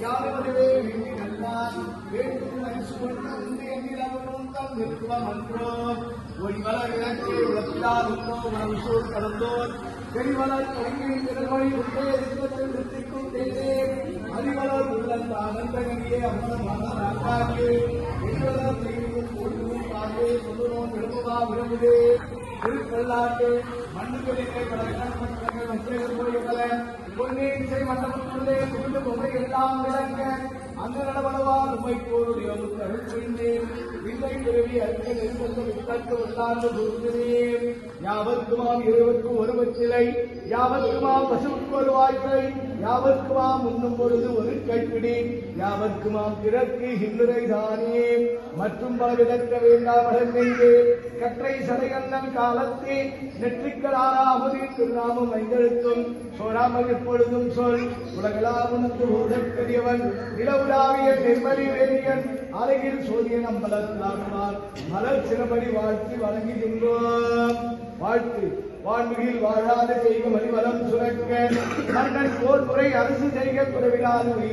யாருமே வேண்டி நல்லான் வேண்டும் மனசு கொண்டு உண்டு எண்ணிலும் தான் நிற்குவம் அன்றோ ஒளிவளர் இலக்கே உலகிலார் உண்டோ உணவு சூழ் கடந்தோர் பெரிவளர் கலைஞரின் திறமொழி உண்டே எதிர்ப்பத்தில் நிறுத்திக்கும் தேனே அறிவளர் உள்ளந்த அனந்தகனியே அம்மனமான ராக்காரியே எங்களர் செய்யும் ஒழுங்கும் காதே சொல்லுவோம் விரும்புவா விரும்புதே திருக்கல்லாட்டு மண்ணுகளிலே பல கணமற்றங்கள் மற்றவர்கள் போயுள்ளன பொன்னியின் செய் மண்டபத்துள்ளே புகுந்து பொம்மை எல்லாம் விளங்க அந்த நடவடவா உண்மை போருடைய அருள் புரிந்தேன் இல்லை பிறவி அறிக்கை நெருங்கல்ல வித்தற்கு உள்ளார்ந்து புரிந்தேன் யாவர்க்குமாம் இருவருக்கும் ஒருவற்றிலை யாவர்க்குமாம் பசுவுக்கு ஒரு வாய்ப்பை யாவர்க்குமாம் உண்ணும் பொழுது ஒரு கைப்பிடி யாவர்க்குமாம் பிறர்க்கு இன்னுரை தானே மற்றும் பல விதக்க வேண்டாமல் நெஞ்சே கற்றை சடையண்ணன் காலத்தே நெற்றிக்களாராமுதி திருநாமம் ஐந்தெழுத்தும் சோழாமல் எப்பொழுதும் சொல் உலகளாம் உனக்கு ஊழற்கரியவன் நிலவுலாவிய நெம்மறி வேரியன் அழகில் சோதியன் அம்பலத்தாடுவார் மலர் சிறபடி வாழ்த்தி வணங்குகின்றோம் வாழ்த்து வாழ்மிகில் வாழாத செய்க மணிவலம் சுரக்க மன்னன் போர் முறை அரசு செய்க குறைவிலாது